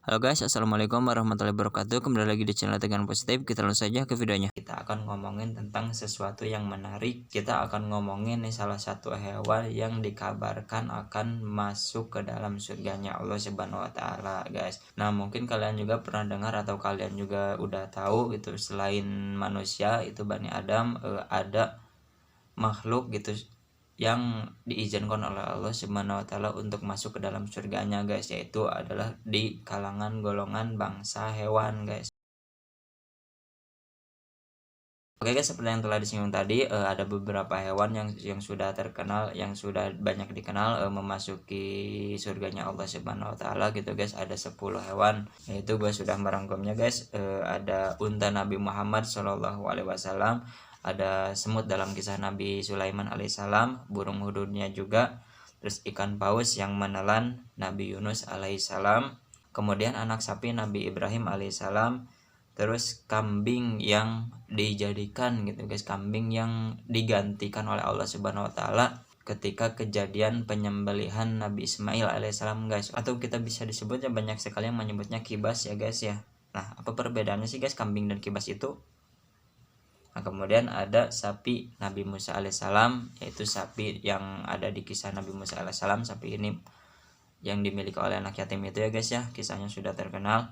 Halo guys, assalamualaikum warahmatullahi wabarakatuh. Kembali lagi di channel Tegan Positif. Kita langsung saja ke videonya. Kita akan ngomongin tentang sesuatu yang menarik. Kita akan ngomongin nih salah satu hewan yang dikabarkan akan masuk ke dalam surganya Allah Subhanahu Wa Taala, guys. Nah, mungkin kalian juga pernah dengar atau kalian juga udah tahu gitu. Selain manusia itu Bani Adam, ada makhluk gitu yang diizinkan oleh Allah Subhanahu wa taala untuk masuk ke dalam surganya, guys, yaitu adalah di kalangan golongan bangsa hewan, guys. Oke guys, seperti yang telah disinggung tadi, ada beberapa hewan yang sudah terkenal, yang sudah banyak dikenal memasuki surganya Allah Subhanahu wa taala gitu, guys. Ada 10 hewan, yaitu gue sudah merangkumnya, guys. Ada unta Nabi Muhammad Shallallahu alaihi wasallam, ada semut dalam kisah Nabi Sulaiman alaihissalam, burung hududnya juga, terus ikan paus yang menelan Nabi Yunus alaihissalam, kemudian anak sapi Nabi Ibrahim alaihissalam, terus kambing yang dijadikan gitu, guys, kambing yang digantikan oleh Allah Subhanahu wa taala ketika kejadian penyembelihan Nabi Ismail alaihissalam, guys, atau kita bisa disebutnya banyak sekali yang menyebutnya kibas ya, guys ya. Nah, apa perbedaannya sih, guys, kambing dan kibas itu? Nah, kemudian ada sapi Nabi Musa alaihissalam, yaitu sapi yang ada di kisah Nabi Musa alaihissalam. Sapi ini yang dimiliki oleh anak yatim itu ya, guys ya, kisahnya sudah terkenal.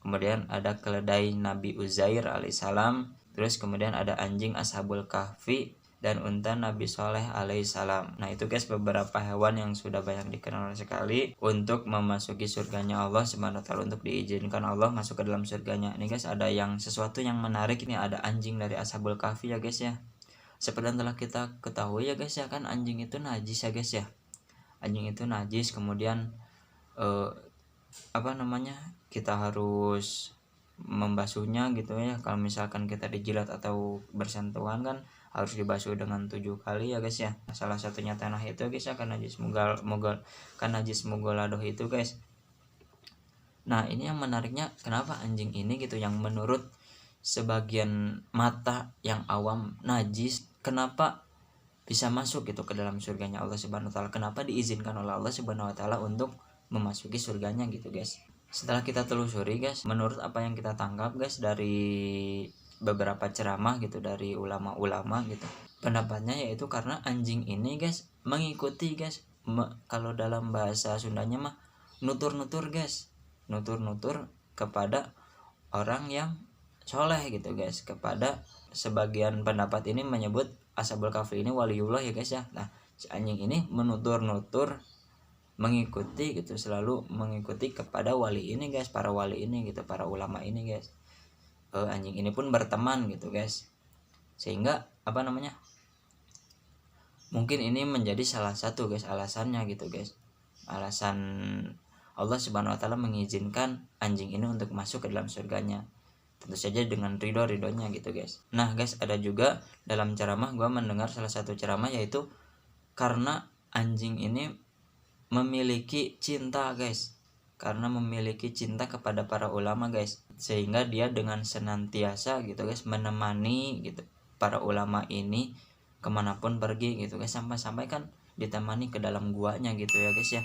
Kemudian ada keledai Nabi Uzair alaihissalam, terus kemudian ada anjing Ashabul Kahfi dan unta Nabi Soleh alaihissalam. Nah, itu guys beberapa hewan yang sudah banyak dikenal sekali untuk memasuki surganya Allah Subhanahu wa taala, untuk diizinkan Allah masuk ke dalam surganya. Ini guys ada yang sesuatu yang menarik, ini ada anjing dari Ashabul Kahfi ya, guys ya. Seperti yang telah kita ketahui ya, guys ya, kan anjing itu najis ya, guys ya. Anjing itu najis, kemudian kita harus membasuhnya gitu ya. Kalau misalkan kita dijilat atau bersentuhan kan harus dibasuh dengan 7 kali ya, guys ya. Salah satunya tanah itu, guys ya, kan najis mugaladoh itu, guys. Nah, ini yang menariknya, kenapa anjing ini gitu yang menurut sebagian mata yang awam najis, kenapa bisa masuk gitu ke dalam surganya Allah Subhanahu wa taala? Kenapa diizinkan oleh Allah Subhanahu wa taala untuk memasuki surganya gitu, guys? Setelah kita telusuri, guys, menurut apa yang kita tangkap, guys, dari beberapa ceramah gitu dari ulama-ulama gitu, pendapatnya yaitu karena anjing ini, guys, mengikuti, guys, kalau dalam bahasa Sundanya mah nutur-nutur, guys, nutur-nutur kepada orang yang soleh gitu, guys. Kepada sebagian pendapat ini menyebut Ashabul Kahfi ini waliullah ya, guys ya. Nah, si anjing ini menutur-nutur, mengikuti gitu, selalu mengikuti kepada wali ini, guys, para wali ini gitu, para ulama ini, guys. Anjing ini pun berteman gitu, guys, sehingga mungkin ini menjadi salah satu, guys, alasannya gitu, guys, alasan Allah Subhanahu wa taala mengizinkan anjing ini untuk masuk ke dalam surganya, tentu saja dengan ridhonya gitu, guys. Nah, guys, ada juga dalam ceramah, gue mendengar salah satu ceramah yaitu karena anjing ini memiliki cinta, guys, karena memiliki cinta kepada para ulama, guys, sehingga dia dengan senantiasa gitu, guys, menemani gitu para ulama ini kemanapun pergi gitu, guys, sampai-sampai kan ditemani ke dalam guanya gitu ya, guys ya,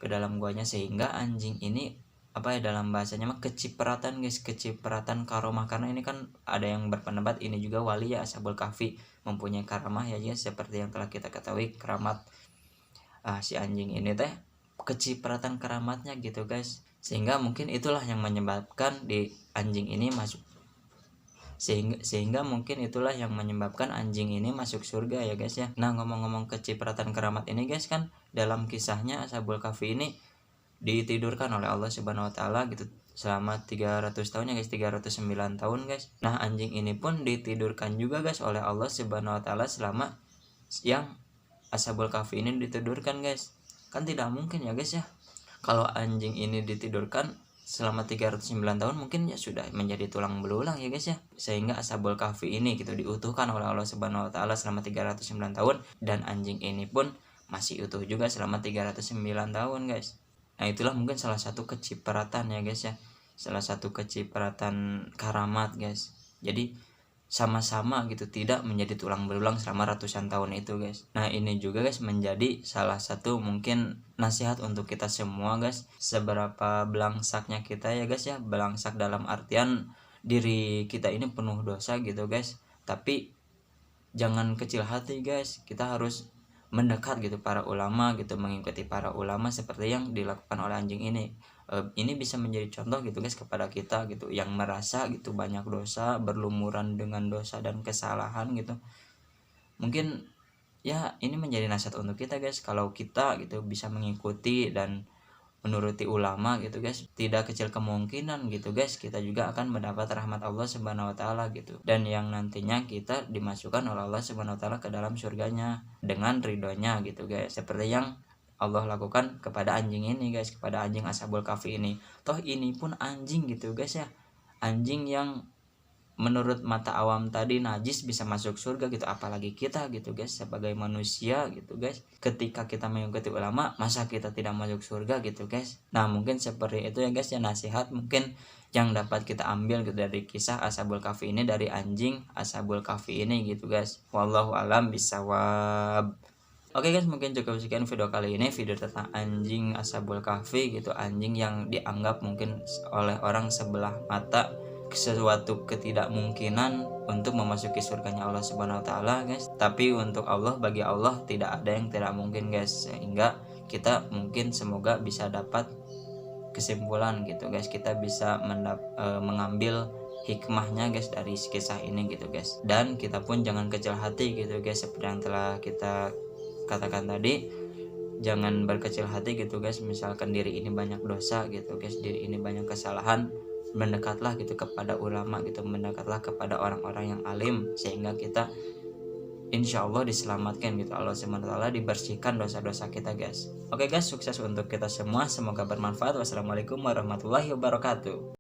ke dalam guanya, sehingga anjing ini dalam bahasanya mah kecipratan, guys, kecipratan karomah. Karena ini kan ada yang berpendapat ini juga wali ya, Ashabul Kahfi mempunyai karamah ya, guys, seperti yang telah kita ketahui keramat si anjing ini teh, kecipratan keramatnya gitu, guys, sehingga mungkin itulah yang menyebabkan di anjing ini masuk, sehingga mungkin itulah yang menyebabkan anjing ini masuk surga ya, guys ya. Nah, ngomong-ngomong kecipratan keramat ini, guys, kan dalam kisahnya Ashabul Kahfi ini ditidurkan oleh Allah Subhanahu wa taala gitu selama 300 tahun ya, guys, 309 tahun, guys. Nah, anjing ini pun ditidurkan juga, guys, oleh Allah Subhanahu wa taala selama yang Ashabul Kahfi ini ditidurkan, guys. Kan tidak mungkin ya, guys ya, kalau anjing ini ditidurkan selama 309 tahun, mungkin ya sudah menjadi tulang belulang ya, guys ya. Sehingga Ashabul Kahfi ini gitu diutuhkan oleh Allah Subhanahu wa taala selama 309 tahun, dan anjing ini pun masih utuh juga selama 309 tahun, guys. Nah, itulah mungkin salah satu kecipratan ya, guys ya. Salah satu kecipratan karamat, guys. Jadi sama-sama gitu, tidak menjadi tulang berulang selama ratusan tahun itu guys. Nah ini juga guys menjadi salah satu mungkin nasihat untuk kita semua guys, seberapa belangsaknya kita ya guys ya, belangsak dalam artian diri kita ini penuh dosa gitu guys, tapi jangan kecil hati guys, kita harus mendekat gitu para ulama gitu, mengikuti para ulama seperti yang dilakukan oleh anjing ini. Ini bisa menjadi contoh gitu guys kepada kita gitu, yang merasa gitu banyak dosa, berlumuran dengan dosa dan kesalahan gitu. Mungkin ya ini menjadi nasihat untuk kita guys, kalau kita gitu bisa mengikuti dan menuruti ulama gitu guys, tidak kecil kemungkinan gitu guys kita juga akan mendapat rahmat Allah Subhanahu wa taala gitu, dan yang nantinya kita dimasukkan oleh Allah Subhanahu wa taala ke dalam surganya dengan ridhonya gitu guys, seperti yang Allah lakukan kepada anjing ini guys, kepada anjing Ashabul Kahfi ini. Toh ini pun anjing gitu guys ya, anjing yang menurut mata awam tadi najis bisa masuk surga gitu, apalagi kita gitu guys sebagai manusia gitu guys, ketika kita mengikuti ulama masa kita tidak masuk surga gitu guys. Nah mungkin seperti itu ya guys ya, nasihat mungkin yang dapat kita ambil gitu dari kisah Ashabul Kahfi ini, dari anjing Ashabul Kahfi ini gitu guys. Wallahu alam bisawab. Oke guys, mungkin cukup sekian video kali ini, video tentang anjing Ashabul Kahfi gitu, anjing yang dianggap mungkin oleh orang sebelah mata sesuatu ketidakmungkinan untuk memasuki surganya Allah Subhanahu wa taala guys, tapi untuk Allah, bagi Allah tidak ada yang tidak mungkin guys, sehingga kita mungkin semoga bisa dapat kesimpulan gitu guys, kita bisa mengambil hikmahnya guys dari kisah ini gitu guys, dan kita pun jangan kecil hati gitu guys, seperti yang telah kita katakan tadi, jangan berkecil hati gitu guys, misalkan diri ini banyak dosa gitu guys, diri ini banyak kesalahan, mendekatlah gitu kepada ulama gitu, mendekatlah kepada orang-orang yang alim, sehingga kita insya Allah diselamatkan gitu, Allah SWT dibersihkan dosa-dosa kita guys. Oke guys, sukses untuk kita semua, semoga bermanfaat. Wassalamualaikum warahmatullahi wabarakatuh.